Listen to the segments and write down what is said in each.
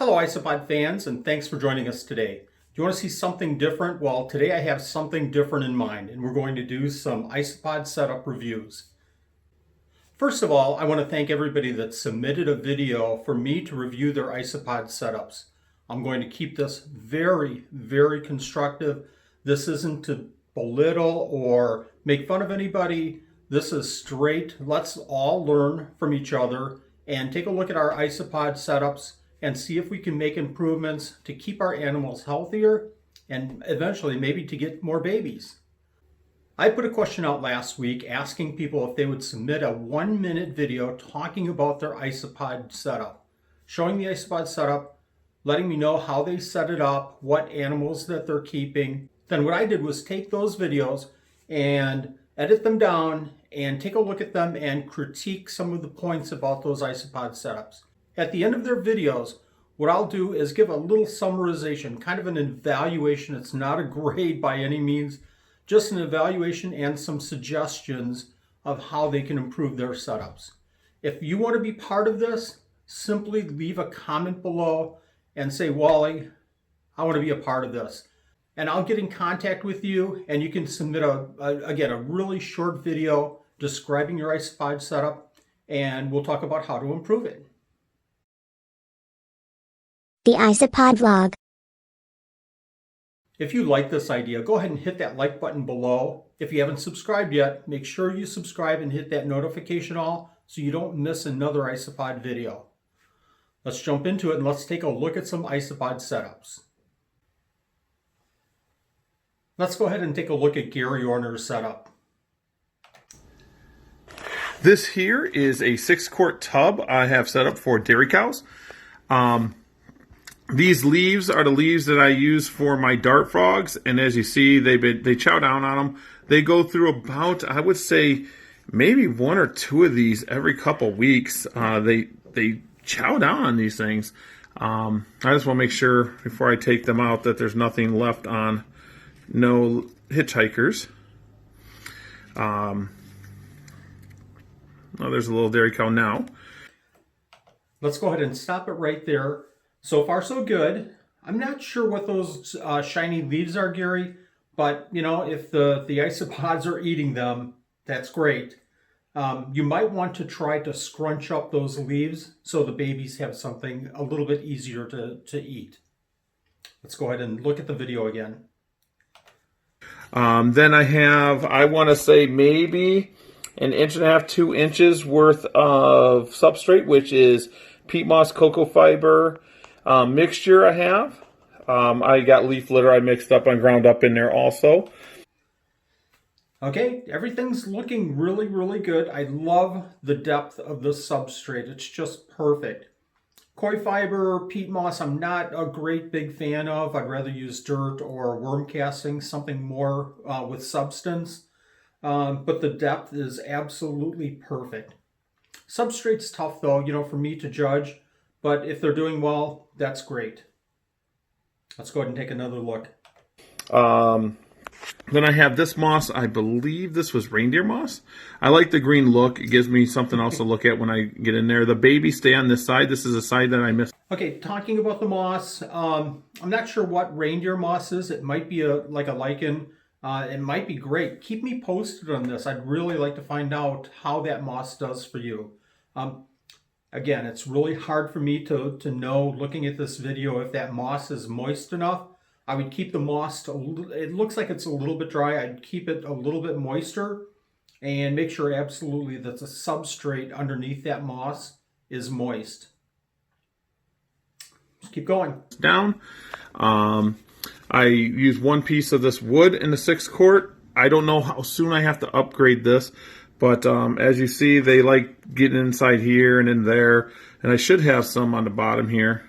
Hello Isopod fans, and thanks for joining us today. Do you want to see something different? Well, today I have something different in mind, and we're going to do some Isopod setup reviews. First of all, I want to thank everybody that submitted a video for me to review their Isopod setups. I'm going to keep this very, very constructive. This isn't to belittle or make fun of anybody. This is straight, let's all learn from each other and take a look at our Isopod setups and see if we can make improvements to keep our animals healthier and eventually maybe to get more babies. I put a question out last week asking people if they would submit a 1-minute video talking about their Isopod setup, showing the Isopod setup, letting me know how they set it up, what animals that they're keeping. Then what I did was take those videos and edit them down and take a look at them and critique some of the points about those Isopod setups. At the end of their videos, what I'll do is give a little summarization, kind of an evaluation. It's not a grade by any means, just an evaluation and some suggestions of how they can improve their setups. If you want to be part of this, simply leave a comment below and say, Wally, I want to be a part of this. And I'll get in contact with you and you can submit again, a really short video describing your Isopod setup, and we'll talk about how to improve it. The Isopod vlog. If you like this idea, go ahead and hit that like button below. If you haven't subscribed yet, make sure you subscribe and hit that notification all so you don't miss another Isopod video. Let's jump into it and let's take a look at some Isopod setups. Let's go ahead and take a look at Gary Orner's setup. This here is a 6-quart tub I have set up for dairy cows. These leaves are the leaves that I use for my dart frogs, and as you see, they chow down on them. They go through about, I would say, maybe 1 or 2 of these every couple weeks. They chow down on these things. I just want to make sure before I take them out that there's nothing left on, no hitchhikers. Oh, there's a little dairy cow now. Let's go ahead and stop it right there. So far, so good. I'm not sure what those shiny leaves are, Gary, but you know, if the isopods are eating them, that's great. You might want to try to scrunch up those leaves so the babies have something a little bit easier to eat. Let's go ahead and look at the video again. Then I want to say maybe 1.5 to 2 inches worth of substrate, which is peat moss, cocoa fiber mixture I have. I got leaf litter I mixed up and ground up in there also. Okay, everything's looking really, really good. I love the depth of the substrate. It's just perfect. Coir fiber, peat moss, I'm not a great big fan of. I'd rather use dirt or worm casting, something more with substance. But the depth is absolutely perfect. Substrate's tough though, you know, for me to judge. But if they're doing well, that's great. Let's go ahead and take another look. Then I have this moss. I believe this was reindeer moss. I like the green look. It gives me something else to look at when I get in there. The babies stay on this side. This is a side that I missed. Okay, talking about the moss, I'm not sure what reindeer moss is. It might be like a lichen. It might be great. Keep me posted on this. I'd really like to find out how that moss does for you. Again, it's really hard for me to know, looking at this video, if that moss is moist enough. I would keep the moss, it looks like it's a little bit dry. I'd keep it a little bit moister and make sure absolutely that the substrate underneath that moss is moist. Just keep going. Down. I use 1 piece of this wood in the 6-quart. I don't know how soon I have to upgrade this. But as you see, they like getting inside here and in there. And I should have some on the bottom here.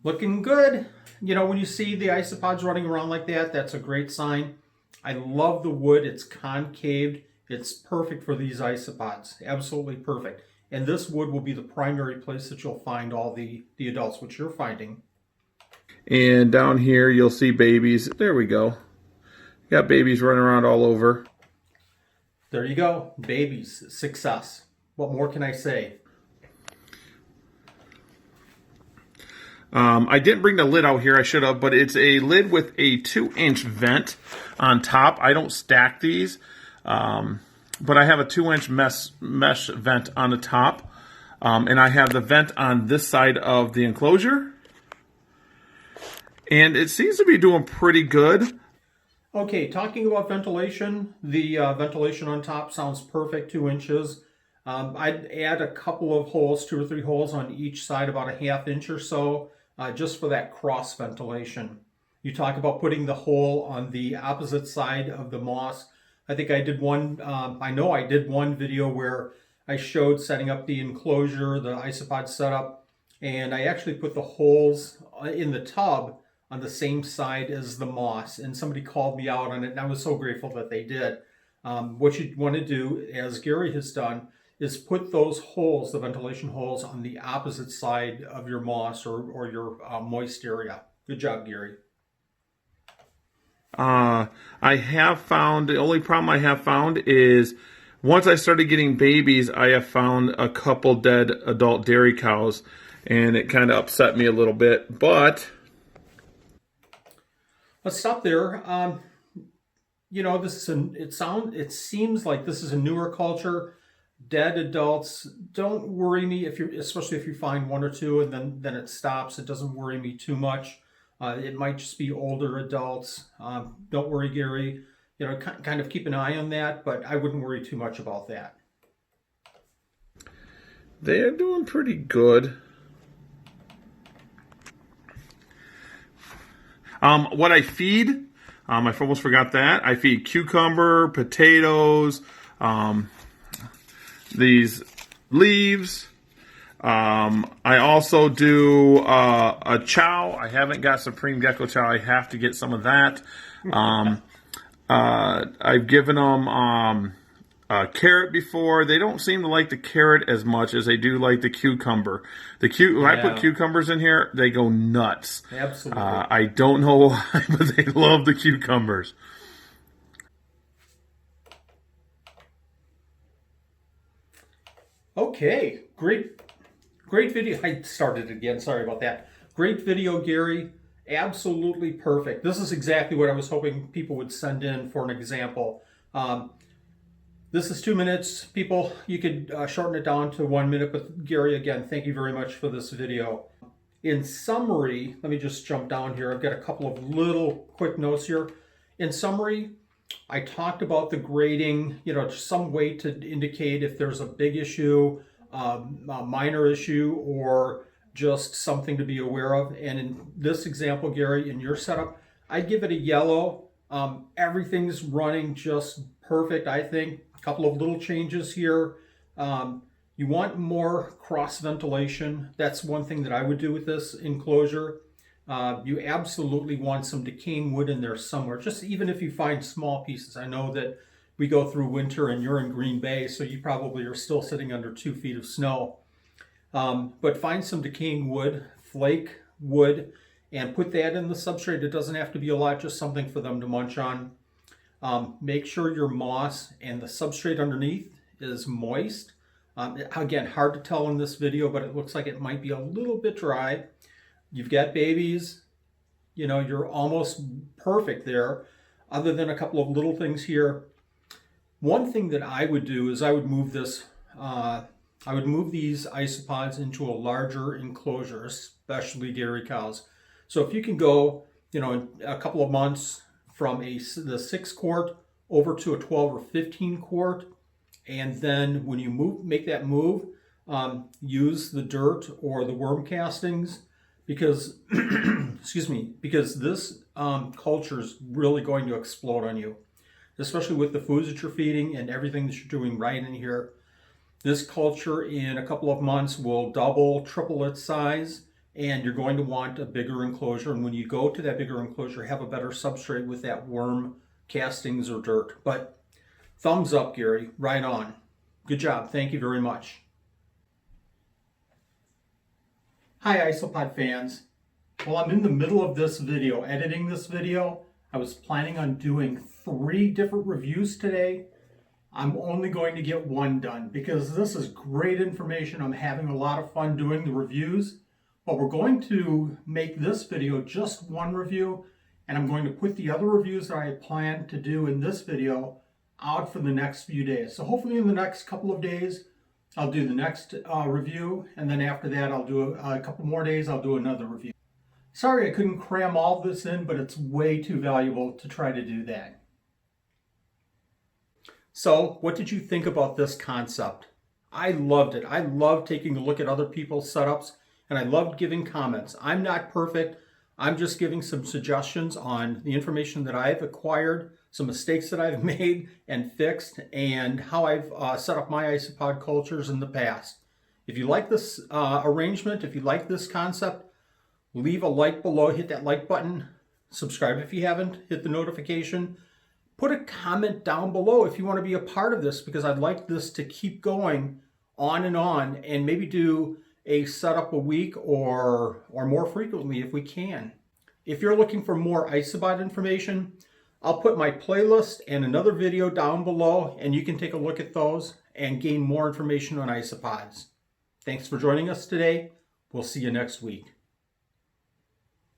Looking good. You know, when you see the isopods running around like that, that's a great sign. I love the wood. It's concaved. It's perfect for these isopods. Absolutely perfect. And this wood will be the primary place that you'll find all the adults, which you're finding. And down here, you'll see babies. There we go. Got babies running around all over. There you go. Babies. Success. What more can I say? I didn't bring the lid out here, I should have, but it's a lid with a 2-inch vent on top. I don't stack these, but I have a 2-inch mesh vent on the top, and I have the vent on this side of the enclosure, and it seems to be doing pretty good. Okay, talking about ventilation, the ventilation on top sounds perfect, 2 inches. I'd add a couple of holes, 2 or 3 holes on each side, about a 1/2 inch or so, just for that cross ventilation. You talk about putting the hole on the opposite side of the moss. I think I did one, I know I did one video where I showed setting up the enclosure, the Isopod setup, and I actually put the holes in the tub on the same side as the moss, and somebody called me out on it, and I was so grateful that they did. What you want to do, as Gary has done, is put those holes, the ventilation holes, on the opposite side of your moss or your moist area. Good job, Gary. I have found, the only problem I have found is once I started getting babies, I have found a couple dead adult dairy cows, and it kind of upset me a little bit, but Let's stop there. You know, this is it seems like this is a newer culture. Dead adults, don't worry me especially if you find 1 or 2 and then it stops. It doesn't worry me too much. It might just be older adults. Don't worry, Gary. You know, kind of keep an eye on that, but I wouldn't worry too much about that. they're doing pretty good. What I feed, I almost forgot that. I feed cucumber, potatoes, these leaves. I also do a chow. I haven't got Supreme Gecko chow. I have to get some of that. I've given them carrot before. They don't seem to like the carrot as much as they do like the cucumber. When I put cucumbers in here, they go nuts. Absolutely. I don't know why, but they love the cucumbers. Okay, great video. I started again. Sorry about that. Great video, Gary. Absolutely perfect. This is exactly what I was hoping people would send in for an example. This is 2 minutes, people. You could shorten it down to 1 minute, but Gary, again, thank you very much for this video. In summary, let me just jump down here. I've got a couple of little quick notes here. In summary, I talked about the grading, you know, some way to indicate if there's a big issue, a minor issue, or just something to be aware of. And in this example, Gary, in your setup, I'd give it a yellow. Everything's running just perfect, I think. A couple of little changes here. You want more cross ventilation. That's one thing that I would do with this enclosure. You absolutely want some decaying wood in there somewhere, just even if you find small pieces. I know that we go through winter and you're in Green Bay, so you probably are still sitting under 2 feet of snow. But find some decaying wood, flake wood, and put that in the substrate. It doesn't have to be a lot, just something for them to munch on. Make sure your moss and the substrate underneath is moist. Again, hard to tell in this video, but it looks like it might be a little bit dry. You've got babies, you know, you're almost perfect there, other than a couple of little things here. One thing that I would do is I would move this, I would move these isopods into a larger enclosure, especially dairy cows. So if you can go, you know, in a couple of months from the 6 quart over to a 12 or 15 quart, and then when you make that move, use the dirt or the worm castings, because excuse me, because this culture is really going to explode on you, especially with the foods that you're feeding and everything that you're doing right in here. This culture in a couple of months will double, triple its size, and you're going to want a bigger enclosure. And when you go to that bigger enclosure, have a better substrate with that worm castings or dirt. But thumbs up, Gary, right on. Good job. Thank you very much. Hi, Isopod fans. Well, I'm in the middle of this video, editing this video. I was planning on doing 3 different reviews today. I'm only going to get 1 done because this is great information. I'm having a lot of fun doing the reviews, But we're going to make this video just one review, and I'm going to put the other reviews that I had planned to do in this video out for the next few days. So hopefully in the next couple of days, I'll do the next review, and then after that, I'll do a couple more days, I'll do another review. Sorry I couldn't cram all this in, but it's way too valuable to try to do that. So, what did you think about this concept? I loved it. I loved taking a look at other people's setups, and I loved giving comments. I'm not perfect. I'm just giving some suggestions on the information that I've acquired, some mistakes that I've made and fixed, and how I've set up my isopod cultures in the past. If you like this arrangement, if you like this concept, leave a like below, hit that like button, subscribe if you haven't, hit the notification. Put a comment down below if you want to be a part of this, because I'd like this to keep going on, and maybe do a setup a week or more frequently if we can. If you're looking for more Isopod information, I'll put my playlist and another video down below, and you can take a look at those and gain more information on isopods. Thanks for joining us today. We'll see you next week.